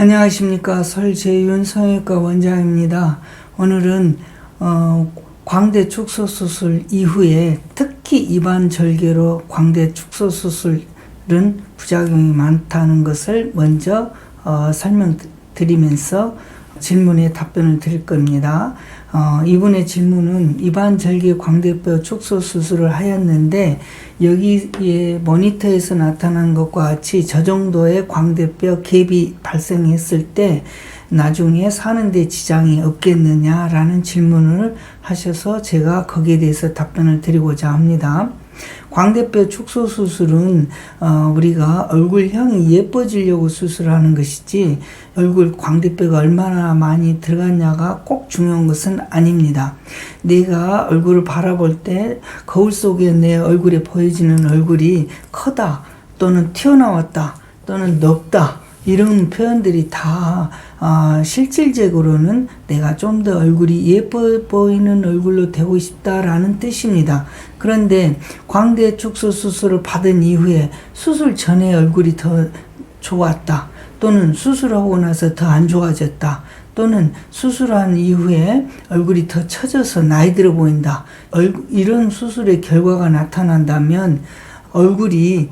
안녕하십니까. 설재윤 성형외과 원장입니다. 오늘은 광대 축소 수술 이후에 특히 입안 절개로 광대 축소 수술은 부작용이 많다는 것을 먼저 설명드리면서 질문에 답변을 드릴 겁니다. 이분의 질문은 입안 절개 광대뼈 축소 수술을 하였는데 여기에 모니터에서 나타난 것과 같이 저 정도의 광대뼈 갭이 발생했을 때 나중에 사는데 지장이 없겠느냐라는 질문을 하셔서 제가 거기에 대해서 답변을 드리고자 합니다. 광대뼈 축소 수술은 우리가 얼굴형이 예뻐지려고 수술하는 것이지 얼굴 광대뼈가 얼마나 많이 들어갔냐가 꼭 중요한 것은 아닙니다. 내가 얼굴을 바라볼 때 거울 속에 내 얼굴에 보여지는 얼굴이 크다 또는 튀어나왔다 또는 넓다 이런 표현들이 다 실질적으로는 내가 좀 더 얼굴이 예뻐 보이는 얼굴로 되고 싶다라는 뜻입니다. 그런데 광대 축소 수술을 받은 이후에 수술 전에 얼굴이 더 좋았다 또는 수술하고 나서 더 안 좋아졌다 또는 수술한 이후에 얼굴이 더 처져서 나이 들어 보인다 이런 수술의 결과가 나타난다면 얼굴이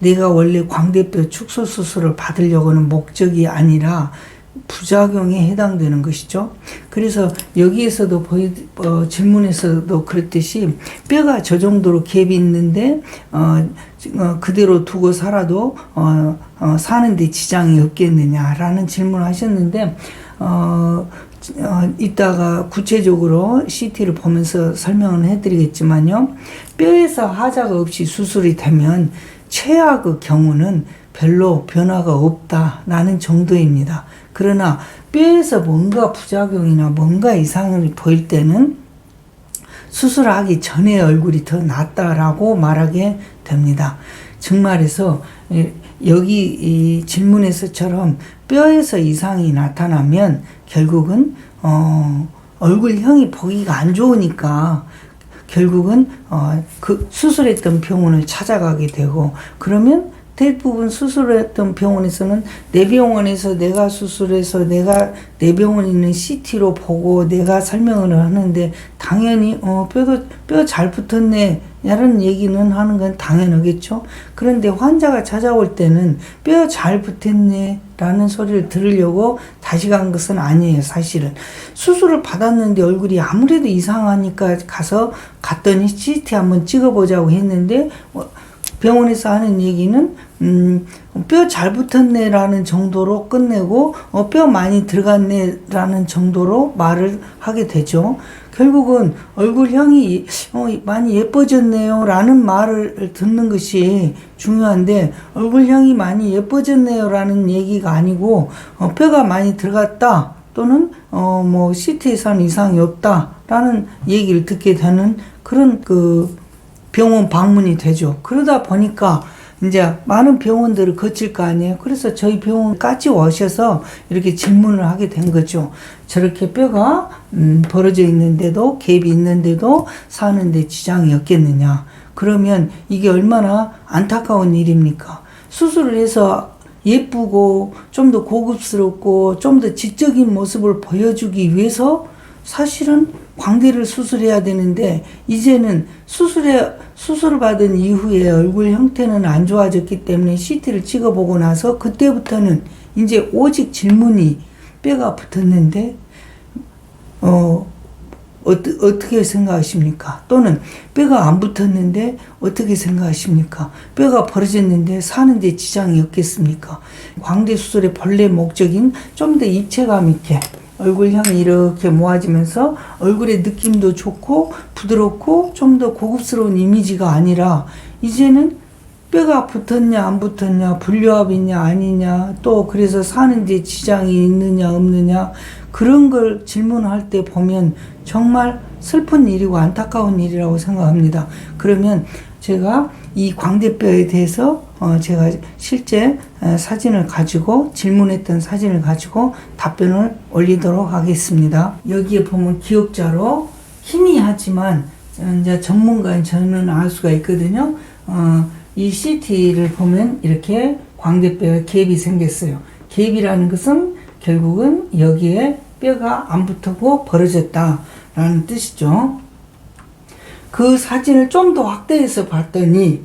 내가 원래 광대뼈 축소 수술을 받으려고 하는 목적이 아니라 부작용에 해당되는 것이죠. 그래서 여기에서도 질문에서도 그랬듯이 뼈가 저 정도로 갭이 있는데 그대로 두고 살아도 사는데 지장이 없겠느냐라는 질문을 하셨는데 이따가 구체적으로 CT를 보면서 설명을 해드리겠지만요. 뼈에서 하자가 없이 수술이 되면 최악의 경우는 별로 변화가 없다라는 정도입니다. 그러나 뼈에서 뭔가 부작용이나 뭔가 이상이 보일 때는 수술하기 전에 얼굴이 더 낫다라고 말하게 됩니다. 즉 말해서 여기 이 질문에서처럼 뼈에서 이상이 나타나면 결국은 얼굴형이 보기가 안 좋으니까 결국은 그 수술했던 병원을 찾아가게 되고 그러면 대부분 수술했던 병원에서는 내 병원에서 내가 수술해서 내가 내 병원에 있는 CT로 보고 내가 설명을 하는데 당연히 뼈 잘 붙었네 라는 얘기는 하는 건 당연하겠죠. 그런데 환자가 찾아올 때는 뼈 잘 붙었네 라는 소리를 들으려고 다시 간 것은 아니에요. 사실은 수술을 받았는데 얼굴이 아무래도 이상하니까 갔더니 CT 한번 찍어보자고 했는데 병원에서 하는 얘기는 뼈 잘 붙었네 라는 정도로 끝내고 뼈 많이 들어갔네 라는 정도로 말을 하게 되죠. 결국은 얼굴형이 많이 예뻐졌네요 라는 말을 듣는 것이 중요한데 얼굴형이 많이 예뻐졌네요 라는 얘기가 아니고 뼈가 많이 들어갔다 또는 CT에서는 이상이 없다 라는 얘기를 듣게 되는 그런 병원 방문이 되죠. 그러다 보니까 이제 많은 병원들을 거칠 거 아니에요. 그래서 저희 병원까지 오셔서 이렇게 질문을 하게 된 거죠. 저렇게 뼈가 벌어져 있는데도 갭이 있는데도 사는데 지장이 없겠느냐. 그러면 이게 얼마나 안타까운 일입니까? 수술을 해서 예쁘고 좀 더 고급스럽고 좀 더 지적인 모습을 보여주기 위해서 사실은 광대를 수술해야 되는데 이제는 수술을 받은 이후에 얼굴 형태는 안 좋아졌기 때문에 CT를 찍어보고 나서 그때부터는 이제 오직 질문이 뼈가 붙었는데 어떻게 생각하십니까? 또는 뼈가 안 붙었는데 어떻게 생각하십니까? 뼈가 벌어졌는데 사는데 지장이 없겠습니까? 광대 수술의 본래 목적인 좀 더 입체감 있게 얼굴형이 이렇게 모아지면서 얼굴의 느낌도 좋고 부드럽고 좀 더 고급스러운 이미지가 아니라 이제는 뼈가 붙었냐 안 붙었냐 불료합이냐 아니냐 또 그래서 사는데 지장이 있느냐 없느냐 그런 걸 질문할 때 보면 정말 슬픈 일이고 안타까운 일이라고 생각합니다. 그러면 제가 이 광대뼈에 대해서 제가 실제 사진을 가지고 질문했던 사진을 가지고 답변을 올리도록 하겠습니다. 여기에 보면 기억자로 희미하지만 이제 전문가인 저는 알 수가 있거든요. 이 CT를 보면 이렇게 광대뼈에 갭이 생겼어요. 갭이라는 것은 결국은 여기에 뼈가 안 붙고 벌어졌다라는 뜻이죠. 그 사진을 좀 더 확대해서 봤더니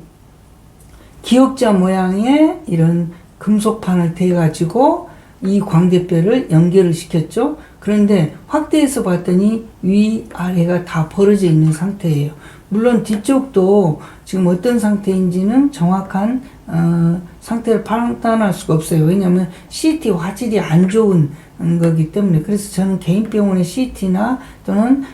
기역자 모양의 이런 금속판을 대가지고 이 광대뼈를 연결을 시켰죠. 그런데 확대해서 봤더니 위아래가 다 벌어져 있는 상태예요. 물론 뒤쪽도 지금 어떤 상태인지는 정확한 상태를 판단할 수가 없어요. 왜냐하면 CT 화질이 안 좋은 거기 때문에. 그래서 저는 개인 병원의 CT나 또는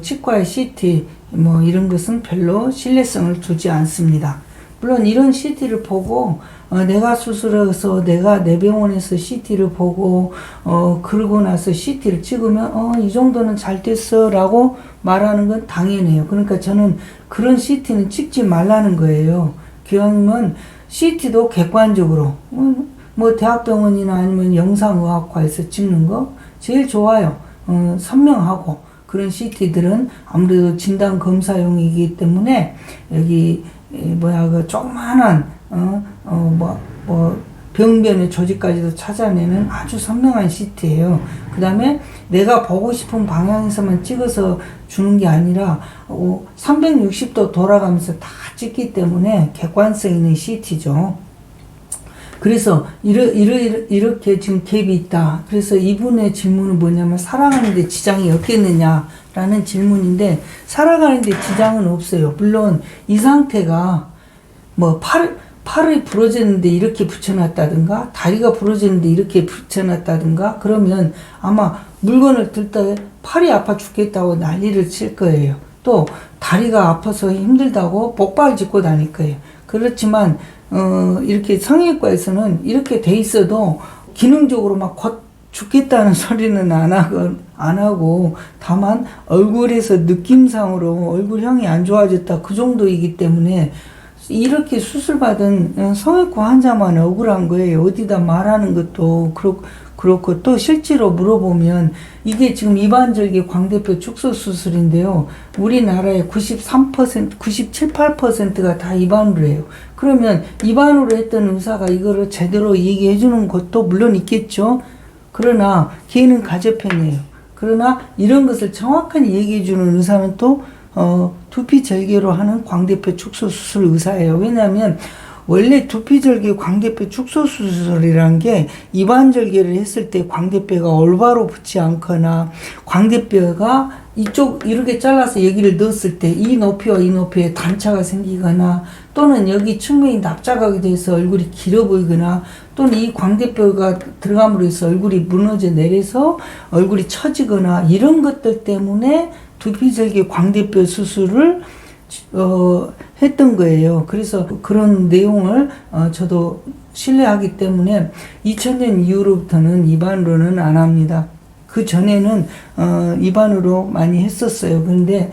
치과의 CT 뭐 이런 것은 별로 신뢰성을 두지 않습니다. 물론 이런 CT를 보고 내가 수술해서 내가 내 병원에서 CT를 보고 그러고 나서 CT를 찍으면 이 정도는 잘 됐어 라고 말하는 건 당연해요. 그러니까 저는 그런 CT는 찍지 말라는 거예요. 기왕이면 CT도 객관적으로 뭐 대학병원이나 아니면 영상의학과에서 찍는 거 제일 좋아요. 선명하고 그런 CT들은 아무래도 진단 검사용이기 때문에 여기 그 조그만한 병변의 조직까지도 찾아내는 아주 선명한 CT예요. 그 다음에 내가 보고 싶은 방향에서만 찍어서 주는 게 아니라 360도 돌아가면서 다 찍기 때문에 객관성 있는 CT죠. 그래서 이렇게 지금 갭이 있다. 그래서 이분의 질문은 뭐냐면 살아가는데 지장이 없겠느냐라는 질문인데 살아가는데 지장은 없어요. 물론 이 상태가 뭐 팔이 부러졌는데 이렇게 붙여놨다든가 다리가 부러졌는데 이렇게 붙여놨다든가 그러면 아마 물건을 들 때 팔이 아파 죽겠다고 난리를 칠 거예요. 또 다리가 아파서 힘들다고 복발 짚고 다닐 거예요. 그렇지만 이렇게 성형외과에서는 이렇게 돼 있어도 기능적으로 막 곧 죽겠다는 소리는 안 하고 다만 얼굴에서 느낌상으로 얼굴형이 안 좋아졌다 그 정도이기 때문에 이렇게 수술받은 성형외과 환자만 억울한 거예요. 어디다 말하는 것도 그렇고 또 실제로 물어보면 이게 지금 이반절개 광대뼈 축소 수술인데요. 우리나라의 93%, 97, 8%가 다 입안으로 해요. 그러면 입안으로 했던 의사가 이거를 제대로 얘기해 주는 것도 물론 있겠죠. 그러나 걔는 가재팬이에요. 그러나 이런 것을 정확하게 얘기해 주는 의사는 또 두피절개로 하는 광대뼈 축소 수술 의사예요. 왜냐하면 원래 두피절개 광대뼈 축소 수술이란 게 입안절개를 했을 때 광대뼈가 올바로 붙지 않거나 광대뼈가 이쪽 이렇게 잘라서 여기를 넣었을 때 이 높이와 이 높이에 단차가 생기거나 또는 여기 측면이 납작하게 돼서 얼굴이 길어 보이거나 또는 이 광대뼈가 들어감으로 해서 얼굴이 무너져 내려서 얼굴이 처지거나 이런 것들 때문에 두피절개 광대뼈 수술을 했던 거예요. 그래서 그런 내용을 저도 신뢰하기 때문에 2000년 이후로부터는 입안으로는 안 합니다. 그 전에는 입안으로 많이 했었어요. 그런데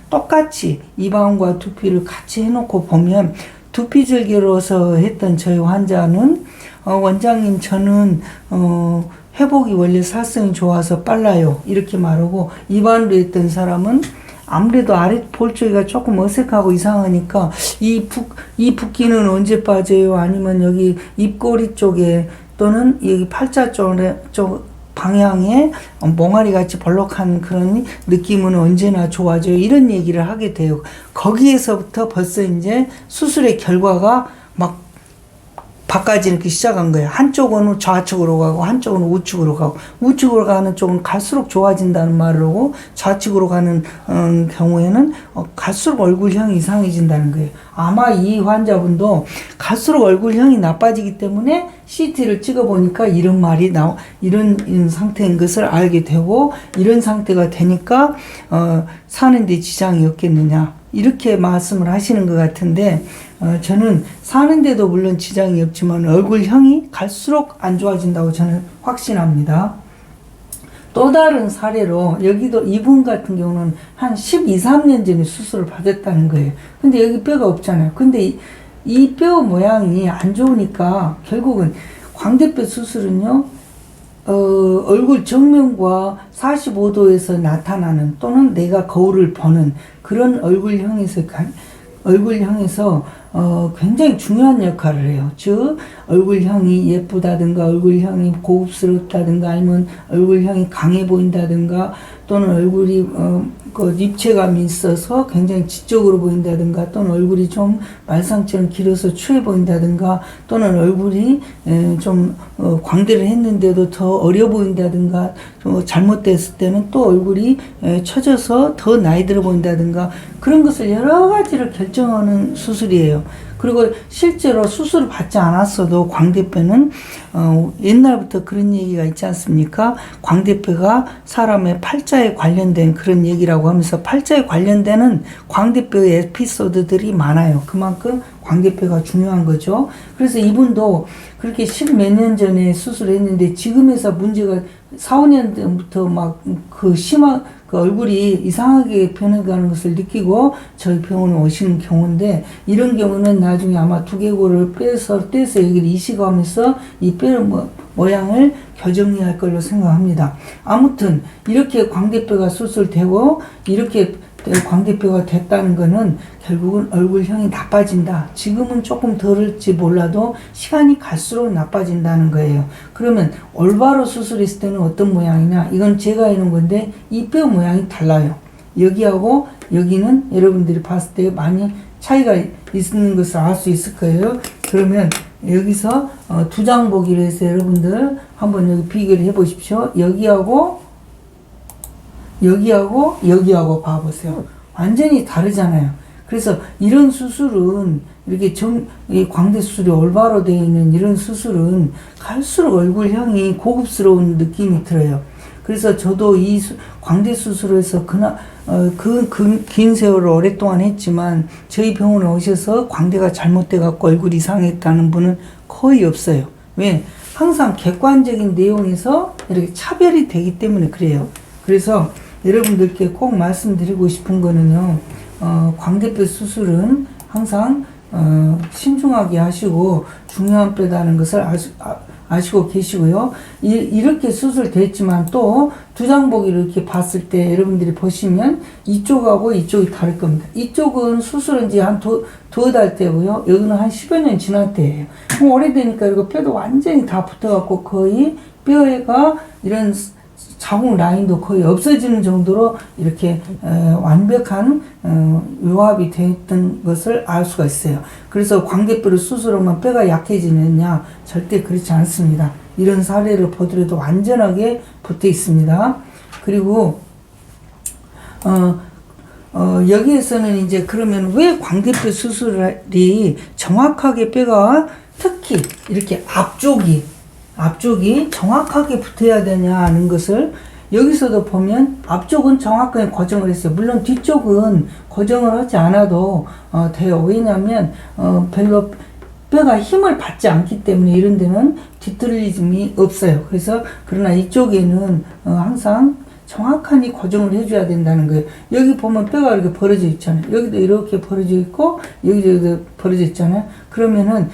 똑같이 입안과 두피를 같이 해놓고 보면 두피절개로서 했던 저희 환자는 원장님 저는 회복이 원래 살성이 좋아서 빨라요. 이렇게 말하고 입안으로 했던 사람은 아무래도 아래 볼 쪽이가 조금 어색하고 이상하니까 이 붓기는 언제 빠져요? 아니면 여기 입꼬리 쪽에 또는 여기 팔자 쪽 방향에 몽아리 같이 벌럭한 그런 느낌은 언제나 좋아져요. 이런 얘기를 하게 돼요. 거기에서부터 벌써 이제 수술의 결과가 막 바꿔지기 시작한 거예요. 한쪽은 좌측으로 가고 한쪽은 우측으로 가고 우측으로 가는 쪽은 갈수록 좋아진다는 말을 하고 좌측으로 가는 경우에는 갈수록 얼굴형이 이상해진다는 거예요. 아마 이 환자분도 갈수록 얼굴형이 나빠지기 때문에 CT를 찍어보니까 이런 말이 이런 상태인 것을 알게 되고 이런 상태가 되니까 사는데 지장이 없겠느냐 이렇게 말씀을 하시는 것 같은데 저는 사는데도 물론 지장이 없지만 얼굴형이 갈수록 안 좋아진다고 저는 확신합니다. 또 다른 사례로 여기도 이분 같은 경우는 한 12, 13년 전에 수술을 받았다는 거예요. 근데 여기 뼈가 없잖아요. 근데 이 뼈 모양이 안 좋으니까 결국은 광대뼈 수술은요 얼굴 정면과 45도에서 나타나는 또는 내가 거울을 보는 그런 얼굴형에서 굉장히 중요한 역할을 해요. 즉 얼굴형이 예쁘다든가 얼굴형이 고급스럽다든가 아니면 얼굴형이 강해 보인다든가 또는 얼굴이 그 입체감이 있어서 굉장히 지적으로 보인다든가 또는 얼굴이 좀 말상처럼 길어서 추해 보인다든가 또는 얼굴이 좀 광대를 했는데도 더 어려 보인다든가 또 잘못됐을 때는 또 얼굴이 처져서 더 나이 들어 보인다든가 그런 것을 여러 가지를 결정하는 수술이에요. 그리고 실제로 수술을 받지 않았어도 광대뼈는 옛날부터 그런 얘기가 있지 않습니까? 광대뼈가 사람의 팔자에 관련된 그런 얘기라고 하면서 팔자에 관련되는 광대뼈 에피소드들이 많아요. 그만큼 광대뼈가 중요한 거죠. 그래서 이분도 그렇게 10 몇 년 전에 수술했는데 지금에서 문제가 4, 5년 전부터 막 그 심한 그 얼굴이 이상하게 변해가는 것을 느끼고 저희 병원에 오시는 경우인데 이런 경우는 나중에 아마 두개골을 떼서 여기를 이식하면서 이 뼈 모양을 교정해야 할 걸로 생각합니다. 아무튼 이렇게 광대뼈가 수술되고 이렇게 광대뼈가 됐다는 거는 결국은 얼굴형이 나빠진다. 지금은 조금 덜을지 몰라도 시간이 갈수록 나빠진다는 거예요. 그러면 올바로 수술했을 때는 어떤 모양이냐? 이건 제가 해놓은 건데 이 뼈 모양이 달라요. 여기하고 여기는 여러분들이 봤을 때 많이 차이가 있는 것을 알 수 있을 거예요. 그러면 여기서 두 장 보기로 해서 여러분들 한번 여기 비교를 해 보십시오. 여기하고 여기하고 봐보세요. 완전히 다르잖아요. 그래서 이런 수술은 이렇게 이 광대 수술이 올바로 되어 있는 이런 수술은 갈수록 얼굴형이 고급스러운 느낌이 들어요. 그래서 저도 이 광대 수술에서 긴 세월을 오랫동안 했지만 저희 병원에 오셔서 광대가 잘못돼 갖고 얼굴이 이상했다는 분은 거의 없어요. 왜? 항상 객관적인 내용에서 이렇게 차별이 되기 때문에 그래요. 그래서 여러분들께 꼭 말씀드리고 싶은 거는요, 광대뼈 수술은 항상 신중하게 하시고 중요한 뼈다는 것을 아시고 계시고요. 이렇게 수술됐지만 또 두 장 보기를 이렇게 봤을 때 여러분들이 보시면 이쪽하고 이쪽이 다를 겁니다. 이쪽은 수술은 이제 한 두어 달 때고요. 여기는 한 10여 년 지난 때예요. 오래되니까 이거 뼈도 완전히 다 붙어갖고 거의 뼈가 이런 자국 라인도 거의 없어지는 정도로 이렇게 완벽한 요합이 되었던 것을 알 수가 있어요. 그래서 광대뼈를 수술하면 뼈가 약해지느냐? 절대 그렇지 않습니다. 이런 사례를 보더라도 완전하게 붙어 있습니다. 그리고 여기에서는 이제 그러면 왜 광대뼈 수술이 정확하게 뼈가 특히 이렇게 앞쪽이 정확하게 붙어야 되냐 하는 것을 여기서도 보면 앞쪽은 정확하게 고정을 했어요. 물론 뒤쪽은 고정을 하지 않아도 돼요. 왜냐하면 별로 뼈가 힘을 받지 않기 때문에 이런 데는 뒤틀리즘이 없어요. 그래서 그러나 이쪽에는 항상 정확하게 고정을 해줘야 된다는 거예요. 여기 보면 뼈가 이렇게 벌어져 있잖아요. 여기도 이렇게 벌어져 있고 여기도 벌어져 있잖아요. 그러면은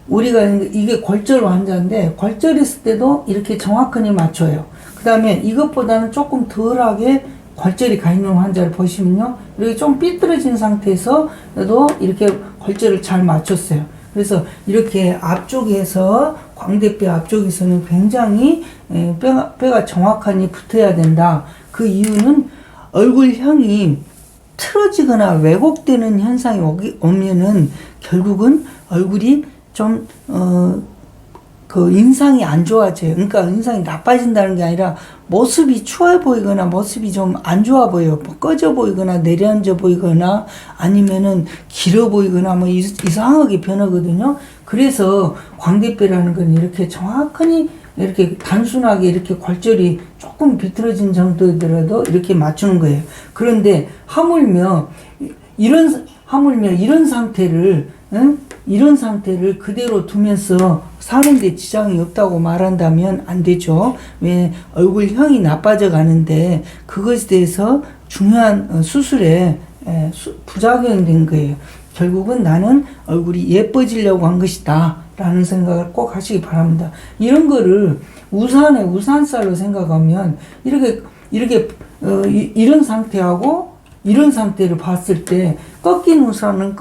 우리가 이게 골절 환자인데 골절 있을 때도 이렇게 정확하게 맞춰요. 그 다음에 이것보다는 조금 덜하게 골절이 가 있는 환자를 보시면요, 이렇게 좀 삐뚤어진 상태에서도 이렇게 골절을 잘 맞췄어요. 그래서 이렇게 앞쪽에서 광대뼈 앞쪽에서는 굉장히 뼈가 정확하게 붙어야 된다. 그 이유는 얼굴형이 틀어지거나 왜곡되는 현상이 오면은 결국은 얼굴이 좀 그 인상이 안 좋아져요. 그러니까 인상이 나빠진다는 게 아니라 모습이 추해 보이거나 모습이 좀 안 좋아 보여요. 뭐 꺼져 보이거나 내려앉아 보이거나 아니면은 길어 보이거나 뭐 이상하게 변하거든요. 그래서 광대뼈라는 건 이렇게 정확하니 이렇게 단순하게 이렇게 골절이 조금 비틀어진 정도더라도 이렇게 맞추는 거예요. 그런데 하물며 이런 상태를 이런 상태를 그대로 두면서 사는데 지장이 없다고 말한다면 안 되죠. 왜? 얼굴형이 나빠져 가는데 그것에 대해서 중요한 수술에 부작용이 된 거예요. 결국은 나는 얼굴이 예뻐지려고 한 것이다 라는 생각을 꼭 하시기 바랍니다. 이런 거를 우산살로 생각하면 이런 상태하고 이런 상태를 봤을 때 꺾인 우산은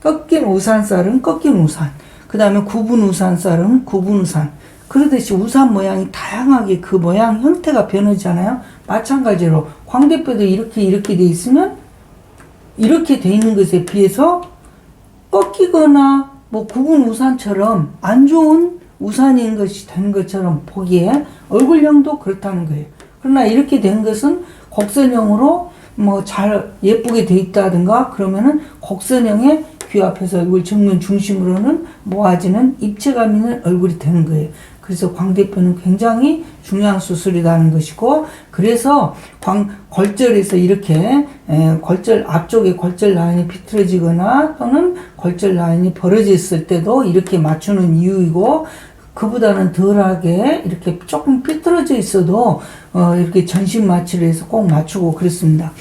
꺾인 우산살은 꺾인 우산, 그 다음에 굽은 우산살은 굽은 우산. 그러듯이 우산 모양이 다양하게 그 모양 형태가 변하잖아요. 마찬가지로 광대뼈도 이렇게 돼 있으면 이렇게 돼 있는 것에 비해서 꺾이거나 뭐 굽은 우산처럼 안 좋은 우산인 것이 된 것처럼 보기에 얼굴형도 그렇다는 거예요. 그러나 이렇게 된 것은 곡선형으로 뭐 잘 예쁘게 돼 있다든가 그러면은 곡선형의 귀 앞에서 얼굴 정면 중심으로는 모아지는 입체감 있는 얼굴이 되는 거예요. 그래서 광대뼈는 굉장히 중요한 수술이라는 것이고, 그래서 골절에서 이렇게 골절 앞쪽에 골절 라인이 비틀어지거나 또는 골절 라인이 벌어졌을 때도 이렇게 맞추는 이유이고, 그보다는 덜하게 이렇게 조금 삐뚤어져 있어도 이렇게 전신 마취를 해서 꼭 맞추고 그렇습니다.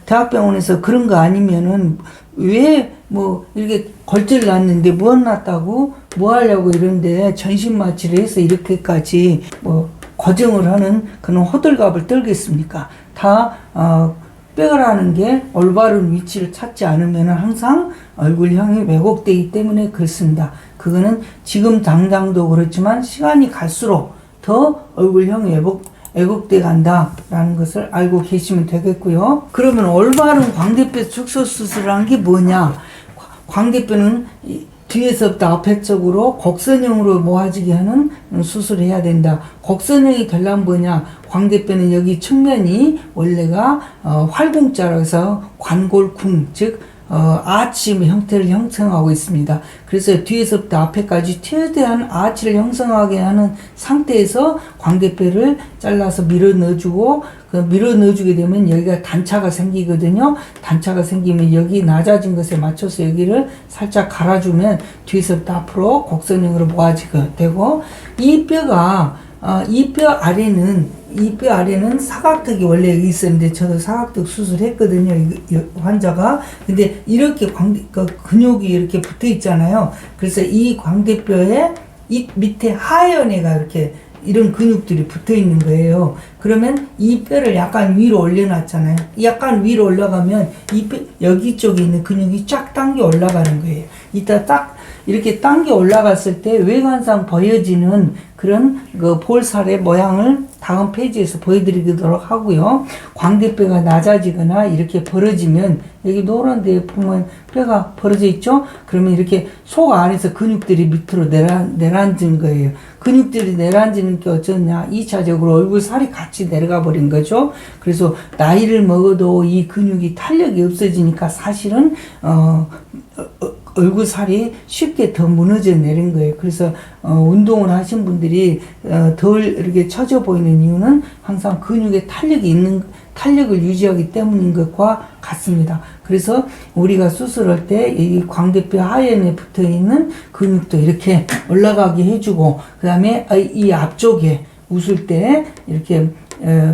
대학병원에서 그런 거 아니면은 왜 뭐 이렇게 골절 났는데 뭐 났다고 뭐 하려고 이런데 전신 마취를 해서 이렇게까지 뭐 고정을 하는 그런 호들갑을 떨겠습니까? 다 뼈라는 게 올바른 위치를 찾지 않으면 항상 얼굴형이 왜곡되기 때문에 그렇습니다. 그거는 지금 당장도 그렇지만 시간이 갈수록 더 얼굴형이 왜곡돼 간다라는 것을 알고 계시면 되겠고요. 그러면 올바른 광대뼈 축소 수술이라는 게 뭐냐? 광대뼈는 뒤에서부터 앞에 쪽으로 곡선형으로 모아지게 하는 수술을 해야 된다. 곡선형이 되려면 뭐냐? 광대뼈는 여기 측면이 원래가 활궁자라고 해서 관골궁, 즉 아치 형태를 형성하고 있습니다. 그래서 뒤에서부터 앞에까지 최대한 아치를 형성하게 하는 상태에서 광대뼈를 잘라서 밀어 넣어주고, 그 밀어 넣어주게 되면 여기가 단차가 생기거든요. 단차가 생기면 여기 낮아진 것에 맞춰서 여기를 살짝 갈아주면 뒤에서부터 앞으로 곡선형으로 모아지게 되고, 이 뼈가 이 뼈 아래는 사각턱이 원래 여기 있었는데 저도 사각턱 수술했거든요. 이 환자가. 근데 이렇게 근육이 이렇게 붙어 있잖아요. 그래서 이 광대뼈에 이 밑에 하연에가 이렇게 이런 근육들이 붙어 있는 거예요. 그러면 이 뼈를 약간 위로 올려놨잖아요. 약간 위로 올라가면 이 뼈, 여기 쪽에 있는 근육이 쫙 당겨 올라가는 거예요. 이따 딱 이렇게 당겨 올라갔을 때 외관상 보여지는 그런 그 볼살의 모양을 다음 페이지에서 보여드리도록 하고요. 광대뼈가 낮아지거나 이렇게 벌어지면 여기 노란 데에 보면 뼈가 벌어져 있죠? 그러면 이렇게 속 안에서 근육들이 밑으로 내려앉은 거예요. 근육들이 내려앉는 게 어쩌냐? 2차적으로 얼굴 살이 같이 내려가 버린 거죠. 그래서 나이를 먹어도 이 근육이 탄력이 없어지니까 사실은 얼굴 살이 쉽게 더 무너져 내린 거예요. 그래서 운동을 하신 분들이 덜 이렇게 처져 보이는 이유는 항상 근육에 탄력을 유지하기 때문인 것과 같습니다. 그래서 우리가 수술할 때 이 광대뼈 하연에 붙어 있는 근육도 이렇게 올라가게 해주고, 그 다음에 이 앞쪽에 웃을 때 이렇게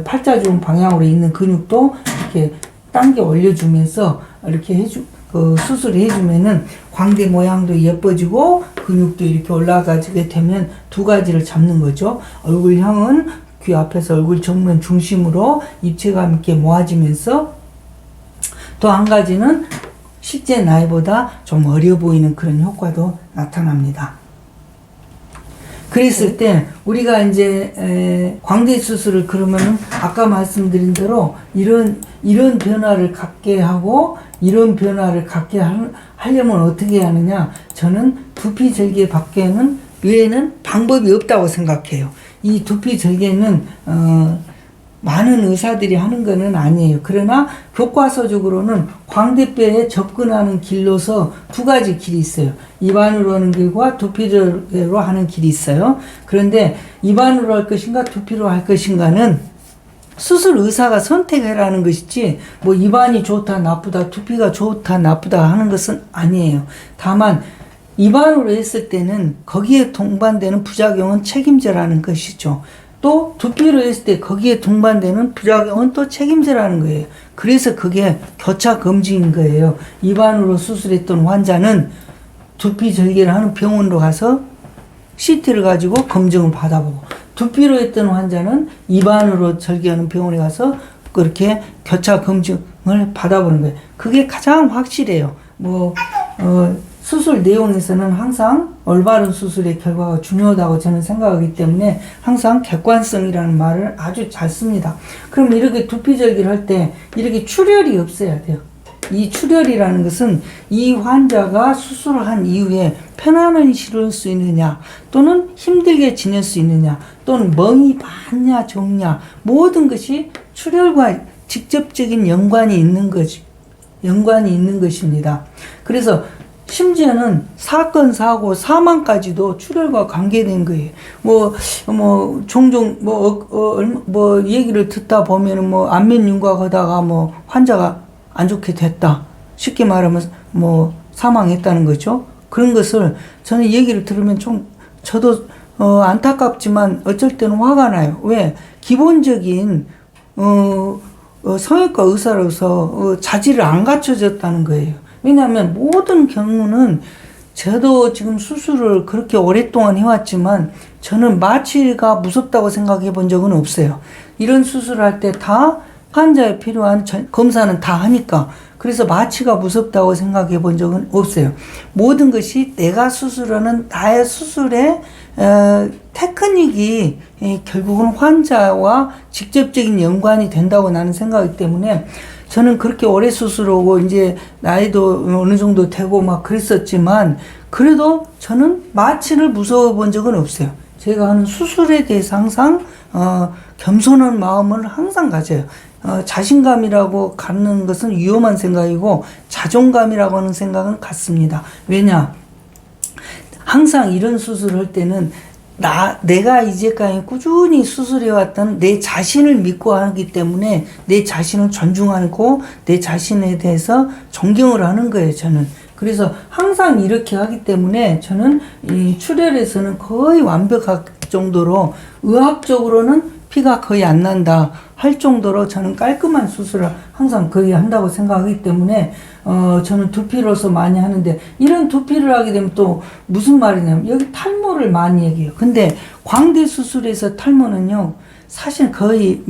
팔자주름 방향으로 있는 근육도 이렇게 당겨 올려주면서 이렇게 수술을 해주면은 광대 모양도 예뻐지고 근육도 이렇게 올라가게 되면 두 가지를 잡는 거죠. 얼굴형은 귀 앞에서 얼굴 정면 중심으로 입체감 있게 모아지면서, 또 한 가지는 실제 나이보다 좀 어려 보이는 그런 효과도 나타납니다. 그랬을 때 우리가 이제 광대 수술을 그러면은 아까 말씀드린 대로 이런 변화를 갖게 하고 이런 변화를 갖게 하려면 어떻게 하느냐? 저는 두피 절개 밖에는 외에는 방법이 없다고 생각해요. 이 두피 절개는 많은 의사들이 하는 거는 아니에요. 그러나 교과서적으로는 광대뼈에 접근하는 길로서 두 가지 길이 있어요. 입안으로 하는 길과 두피로 하는 길이 있어요. 그런데 입안으로 할 것인가 두피로 할 것인가는 수술 의사가 선택해라는 것이지, 뭐 입안이 좋다 나쁘다 두피가 좋다 나쁘다 하는 것은 아니에요. 다만 입안으로 했을 때는 거기에 동반되는 부작용은 책임져라는 것이죠. 또 두피로 했을 때 거기에 동반되는 부작용은 또 책임져라는 거예요. 그래서 그게 교차 금지인 거예요. 입안으로 수술했던 환자는 두피 절개를 하는 병원으로 가서 CT를 가지고 검증을 받아보고, 두피로 했던 환자는 입안으로 절개하는 병원에 가서 그렇게 교차 검증을 받아보는 거예요. 그게 가장 확실해요. 뭐 수술 내용에서는 항상 올바른 수술의 결과가 중요하다고 저는 생각하기 때문에 항상 객관성이라는 말을 아주 잘 씁니다. 그럼 이렇게 두피절개를 할 때 이렇게 출혈이 없어야 돼요. 이 출혈이라는 것은 이 환자가 수술을 한 이후에 편안히 치를 수 있느냐, 또는 힘들게 지낼 수 있느냐, 또는 멍이 많냐 적냐, 모든 것이 출혈과 직접적인 연관이 있는 것입니다. 그래서 심지어는 사건, 사고, 사망까지도 출혈과 관계된 거예요. 종종, 얘기를 듣다 보면은 안면 윤곽 하다가 환자가 안 좋게 됐다. 쉽게 말하면 사망했다는 거죠. 그런 것을 저는 얘기를 들으면 저도 안타깝지만 어쩔 때는 화가 나요. 왜? 기본적인, 성형외과 의사로서 자질을 안 갖춰졌다는 거예요. 왜냐하면 모든 경우는 저도 지금 수술을 그렇게 오랫동안 해왔지만 저는 마취가 무섭다고 생각해 본 적은 없어요. 이런 수술을 할 때 다 환자에 필요한 검사는 다 하니까, 그래서 마취가 무섭다고 생각해 본 적은 없어요. 모든 것이 내가 수술하는 나의 수술의 테크닉이 결국은 환자와 직접적인 연관이 된다고 나는 생각하기 때문에 저는 그렇게 오래 수술하고 이제 나이도 어느 정도 되고 막 그랬었지만 그래도 저는 마취를 무서워 본 적은 없어요. 제가 하는 수술에 대해서 항상 겸손한 마음을 항상 가져요. 자신감이라고 갖는 것은 위험한 생각이고 자존감이라고 하는 생각은 같습니다. 왜냐? 항상 이런 수술을 할 때는 내가 이제까지 꾸준히 수술해왔던 내 자신을 믿고 하기 때문에 내 자신을 존중하고 내 자신에 대해서 존경을 하는 거예요, 저는. 그래서 항상 이렇게 하기 때문에 저는 이 출혈에서는 거의 완벽할 정도로 의학적으로는 피가 거의 안 난다 할 정도로 저는 깔끔한 수술을 항상 거의 한다고 생각하기 때문에 저는 두피로서 많이 하는데, 이런 두피를 하게 되면 또 무슨 말이냐면 여기 탈모를 많이 얘기해요. 근데 광대 수술에서 탈모는요 사실 거의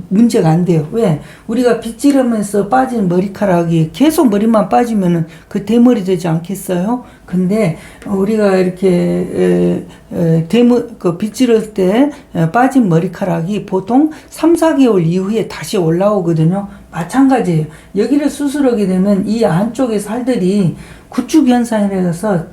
문제가 안 돼요. 왜? 우리가 빗지르면서 빠진 머리카락이 계속 머리만 빠지면은 그 대머리 되지 않겠어요? 근데 우리가 이렇게 빗지를 때 빠진 머리카락이 보통 3, 4개월 이후에 다시 올라오거든요. 마찬가지예요. 여기를 수술하게 되면 이 안쪽에 살들이 구축 현상이라서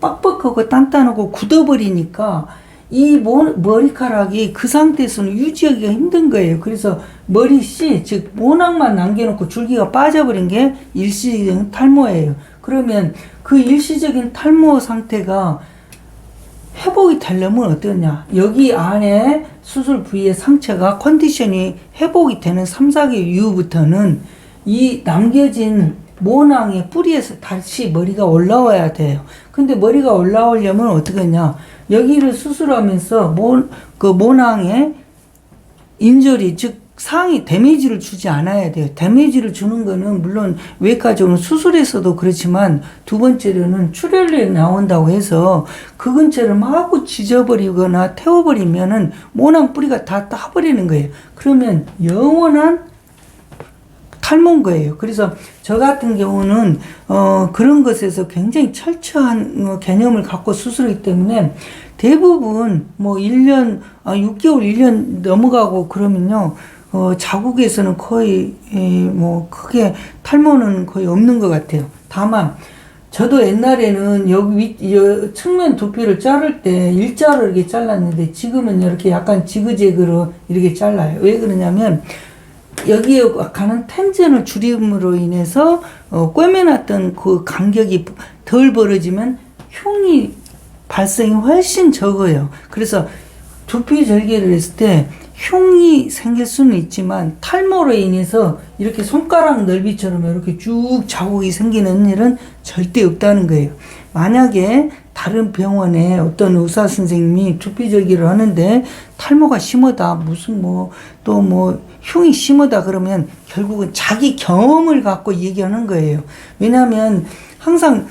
빡빡하고 단단하고 굳어버리니까 이 머리카락이 그 상태에서는 유지하기가 힘든 거예요. 그래서 머리씨, 즉 모낭만 남겨놓고 줄기가 빠져버린 게 일시적인 탈모예요. 그러면 그 일시적인 탈모 상태가 회복이 되려면 어떠냐? 여기 안에 수술 부위의 상처가 컨디션이 회복이 되는 3, 4개월 이후부터는 이 남겨진 모낭의 뿌리에서 다시 머리가 올라와야 돼요. 근데 머리가 올라오려면 어떻게 하냐? 여기를 수술하면서 모낭에 인절이, 즉 상이 데미지를 주지 않아야 돼요. 데미지를 주는 거는 물론 외과적으로 수술에서도 그렇지만 두 번째로는 출혈이 나온다고 해서 그 근처를 마구 지져버리거나 태워버리면은 모낭 뿌리가 다 따버리는 거예요. 그러면 영원한 탈모인 거예요. 그래서 저 같은 경우는 그런 것에서 굉장히 철저한 개념을 갖고 수술하기 때문에 대부분 1년, 6개월, 1년 넘어가고 그러면요, 자국에서는 거의 크게 탈모는 거의 없는 것 같아요. 다만 저도 옛날에는 여기 측면 두피를 자를 때 일자로 이렇게 잘랐는데 지금은 이렇게 약간 지그재그로 이렇게 잘라요. 왜 그러냐면 여기에 가는 텐전을 줄임으로 인해서 꿰매놨던 그 간격이 덜 벌어지면 흉이 발생이 훨씬 적어요. 그래서 두피 절개를 했을 때 흉이 생길 수는 있지만 탈모로 인해서 이렇게 손가락 넓이처럼 이렇게 쭉 자국이 생기는 일은 절대 없다는 거예요. 만약에 다른 병원에 어떤 의사 선생님이 두피 절개를 하는데 탈모가 심하다, 무슨 흉이 심하다 그러면 결국은 자기 경험을 갖고 얘기하는 거예요. 왜냐하면 항상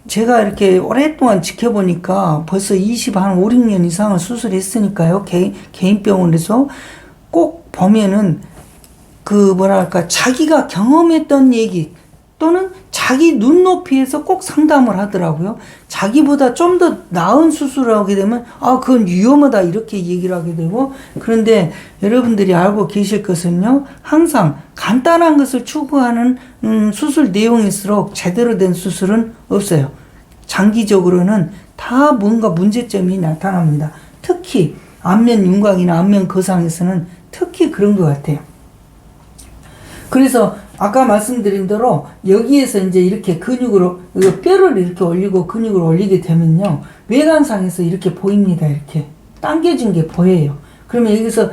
제가 이렇게 오랫동안 지켜보니까 벌써 5, 6년 이상을 수술했으니까요. 개인 병원에서 꼭 보면은 자기가 경험했던 얘기, 또는 자기 눈높이에서 꼭 상담을 하더라고요. 자기보다 좀 더 나은 수술을 하게 되면 그건 위험하다 이렇게 얘기를 하게 되고, 그런데 여러분들이 알고 계실 것은요, 항상 간단한 것을 추구하는 수술 내용일수록 제대로 된 수술은 없어요. 장기적으로는 다 뭔가 문제점이 나타납니다. 특히 안면 윤곽이나 안면 거상에서는 특히 그런 것 같아요. 그래서 아까 말씀드린 대로 여기에서 이제 이렇게 근육으로 뼈를 이렇게 올리고 근육을 올리게 되면요, 외관상에서 이렇게 보입니다. 이렇게 당겨진 게 보여요. 그러면 여기서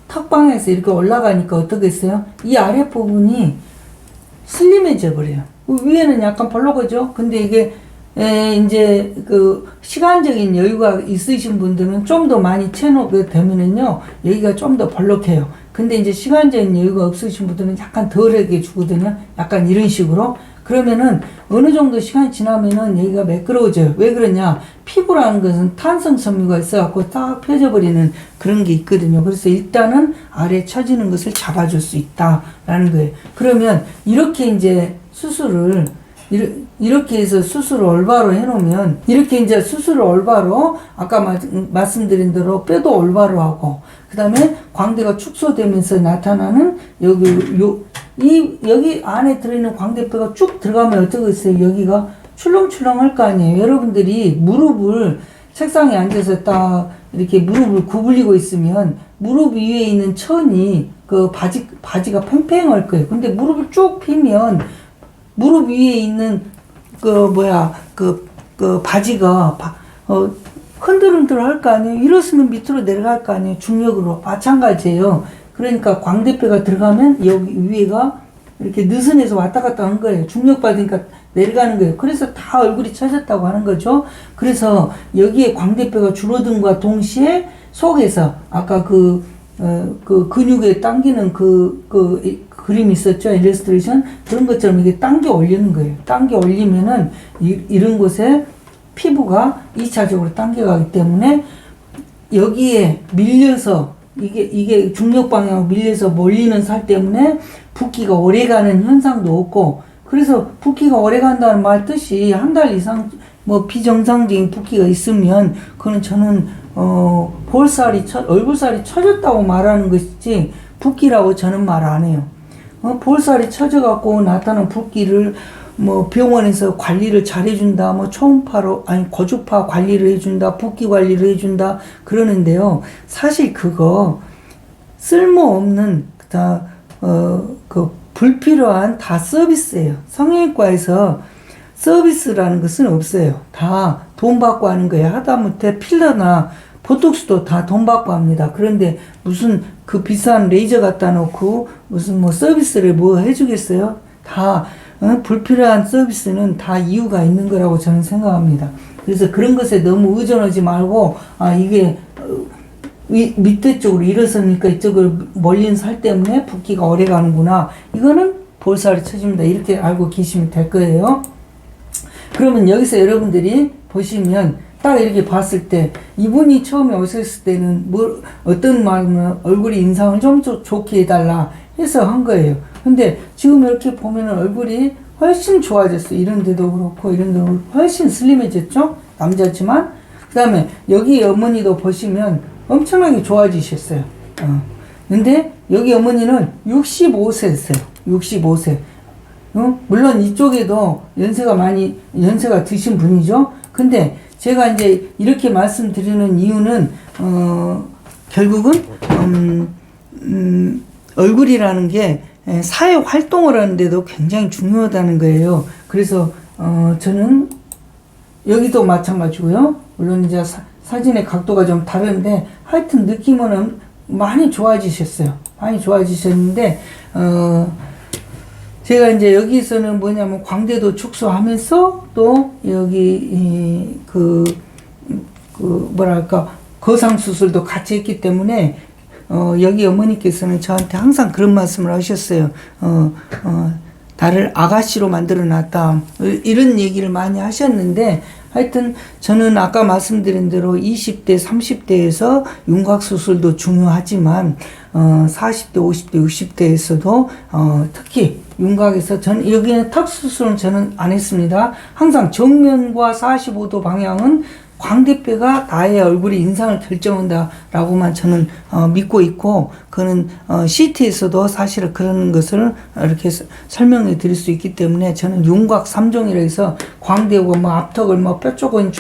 턱방에서 이렇게 올라가니까 어떻겠어요? 이 아랫부분이 슬림해져 버려요. 위에는 약간 벌러거죠. 근데 이게 이제 그 시간적인 여유가 있으신 분들은 좀 더 많이 채놓게 되면은요, 여기가 좀 더 벌럭해요. 근데 이제 시간적인 여유가 없으신 분들은 약간 덜하게 주거든요. 약간 이런 식으로. 그러면은 어느 정도 시간이 지나면은 여기가 매끄러워져요. 왜 그러냐? 피부라는 것은 탄성 섬유가 있어갖고 딱 펴져버리는 그런 게 있거든요. 그래서 일단은 아래 처지는 것을 잡아줄 수 있다라는 거예요. 그러면 이렇게 이제 수술을 이렇게 해서 수술을 올바로 해놓으면, 이렇게 이제 수술을 올바로, 아까 말씀드린 대로 뼈도 올바로 하고, 그 다음에 광대가 축소되면서 나타나는 여기 안에 들어있는 광대뼈가 쭉 들어가면 어떠겠어요? 여기가 출렁출렁 할 거 아니에요. 여러분들이 무릎을 책상에 앉아서 딱 이렇게 무릎을 구부리고 있으면 무릎 위에 있는 천이 그 바지가 팽팽할 거예요. 근데 무릎을 쭉 펴면 무릎 위에 있는 그 바지가 흔들흔들 할 거 아니에요. 일었으면 밑으로 내려갈 거 아니에요. 중력으로. 마찬가지예요. 그러니까 광대뼈가 들어가면 여기 위에가 이렇게 느슨해서 왔다 갔다 하는 거예요. 중력 받으니까 내려가는 거예요. 그래서 다 얼굴이 처졌다고 하는 거죠. 그래서 여기에 광대뼈가 줄어든과 동시에 속에서 아까 그 근육에 당기는 그림이 있었죠. 일러스트레이션. 그런 것처럼 이게 당겨 올리는 거예요. 당겨 올리면은 이런 곳에 피부가 2차적으로 당겨가기 때문에 여기에 밀려서 이게 중력 방향으로 밀려서 몰리는 살 때문에 붓기가 오래가는 현상도 없고, 그래서 붓기가 오래간다는 말 뜻이 한 달 이상 비정상적인 붓기가 있으면 그거는 저는 얼굴살이 처졌다고 말하는 것이지 붓기라고 저는 말 안 해요. 볼살이 처져갖고 나타난 붓기를 병원에서 관리를 잘 해준다, 고주파 관리를 해준다, 붓기 관리를 해준다 그러는데요. 사실 그거 쓸모없는 불필요한 다 서비스예요. 성형외과에서 서비스라는 것은 없어요. 다 돈 받고 하는 거예요. 하다못해 필러나 보톡스도 다 돈 받고 합니다. 그런데 무슨 그 비싼 레이저 갖다 놓고 무슨 서비스를 해주겠어요? 다 불필요한 서비스는 다 이유가 있는 거라고 저는 생각합니다. 그래서 그런 것에 너무 의존하지 말고, 이게 밑에 쪽으로 일어서니까 이쪽을 몰린 살 때문에 붓기가 오래 가는구나. 이거는 볼살이 처집니다. 이렇게 알고 계시면 될 거예요. 그러면 여기서 여러분들이 보시면 딱 이렇게 봤을 때 이분이 처음에 오셨을 때는 어떤 마음으로 얼굴이 인상을 좀 좋게 해달라 해서 한 거예요. 근데 지금 이렇게 보면 얼굴이 훨씬 좋아졌어요. 이런 데도 그렇고 이런 데도 그렇고 훨씬 슬림해졌죠? 남자지만. 그 다음에 여기 어머니도 보시면 엄청나게 좋아지셨어요. 근데 여기 어머니는 65세였어요. 65세. 물론 이쪽에도 연세가 드신 분이죠. 근데 제가 이제 이렇게 말씀드리는 이유는, 결국은, 얼굴이라는 게 사회 활동을 하는데도 굉장히 중요하다는 거예요. 그래서, 저는 여기도 마찬가지고요. 물론 이제 사진의 각도가 좀 다른데, 하여튼 느낌은 많이 좋아지셨어요. 많이 좋아지셨는데, 제가 이제 여기서는 뭐냐면 광대도 축소하면서 또 여기 거상 수술도 같이 했기 때문에 여기 어머니께서는 저한테 항상 그런 말씀을 하셨어요. 나를 아가씨로 만들어 놨다. 이런 얘기를 많이 하셨는데, 하여튼 저는 아까 말씀드린 대로 20대, 30대에서 윤곽 수술도 중요하지만 40대, 50대, 60대에서도 특히 윤곽에서 여기는 턱 수술은 저는 안 했습니다. 항상 정면과 45도 방향은 광대뼈가 나의 얼굴의 인상을 결정한다라고만 저는 믿고 있고, 그는 CT에서도 사실은 그런 것을 이렇게 설명해 드릴 수 있기 때문에 저는 윤곽 3종이라 해서 광대고 뭐 앞턱을 뭐 뼈 쪽은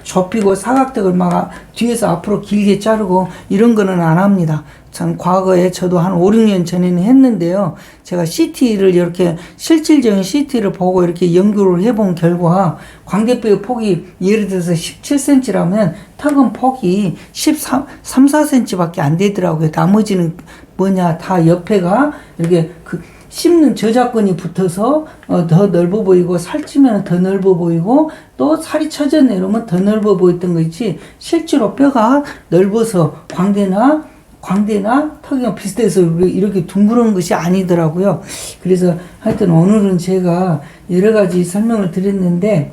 좁히고 사각턱을 막 뒤에서 앞으로 길게 자르고 이런 거는 안 합니다. 참 과거에 저도 한 5, 6년 전에는 했는데요. 제가 CT를 이렇게 실질적인 CT를 보고 이렇게 연구를 해본 결과 광대뼈의 폭이 예를 들어서 17cm라면 턱은 폭이 13, 4cm밖에 안 되더라고요. 나머지는 뭐냐, 다 옆에가 이렇게 씹는 저작근이 붙어서 더 넓어 보이고, 살찌면 더 넓어 보이고, 또 살이 처져 내려오면 더 넓어 보였던 거 있지, 실제로 뼈가 넓어서 광대나 턱이랑 비슷해서 이렇게 둥그런 것이 아니더라고요. 그래서 하여튼 오늘은 제가 여러 가지 설명을 드렸는데,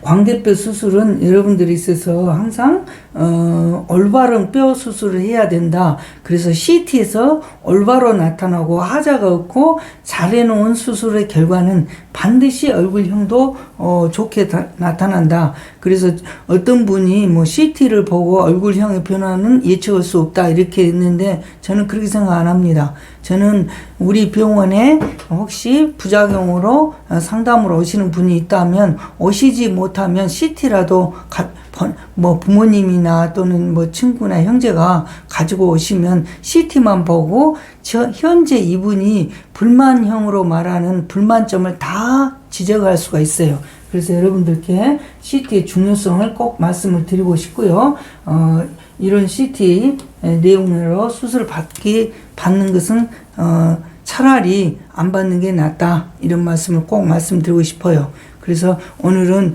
광대뼈 수술은 여러분들이 있어서 항상 올바른 뼈 수술을 해야 된다. 그래서 CT에서 올바로 나타나고 하자가 없고 잘 해놓은 수술의 결과는 반드시 얼굴형도 좋게 나타난다. 그래서 어떤 분이 뭐 CT를 보고 얼굴형의 변화는 예측할 수 없다 이렇게 했는데, 저는 그렇게 생각 안 합니다. 저는 우리 병원에 혹시 부작용으로 상담을 오시는 분이 있다면, 오시지 못하면 CT라도 뭐 부모님이나 또는 뭐 친구나 형제가 가지고 오시면 CT만 보고 현재 이분이 불만형으로 말하는 불만점을 다 지적할 수가 있어요. 그래서 여러분들께 CT의 중요성을 꼭 말씀을 드리고 싶고요. 이런 CT 내용으로 수술을 받는 것은 차라리 안 받는 게 낫다, 이런 말씀을 꼭 말씀드리고 싶어요. 그래서 오늘은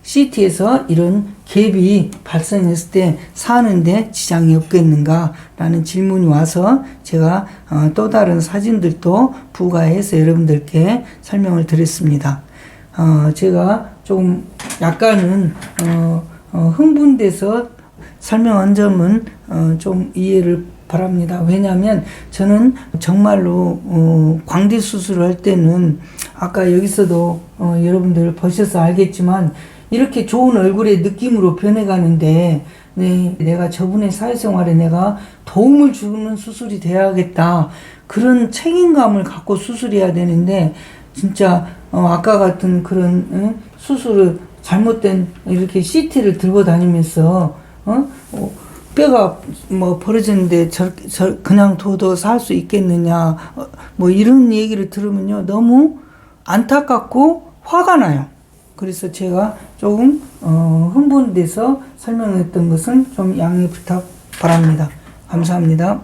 CT에서 이런 갭이 발생했을 때 사는데 지장이 없겠는가라는 질문이 와서 제가 또 다른 사진들도 부가해서 여러분들께 설명을 드렸습니다. 제가 좀 약간은 흥분돼서 설명한 점은 좀 이해를 바랍니다. 왜냐하면 저는 정말로 광대 수술을 할 때는 아까 여기서도 여러분들 보셔서 알겠지만 이렇게 좋은 얼굴의 느낌으로 변해가는데, 내가 저분의 사회생활에 내가 도움을 주는 수술이 돼야겠다, 그런 책임감을 갖고 수술해야 되는데, 진짜 아까 같은 그런 수술을 잘못된 이렇게 CT를 들고 다니면서 뼈가 뭐 벌어졌는데 그냥 둬도 살 수 있겠느냐, 뭐 이런 얘기를 들으면요 너무 안타깝고 화가 나요. 그래서 제가 조금 흥분돼서 설명했던 것은 좀 양해 부탁 바랍니다. 감사합니다.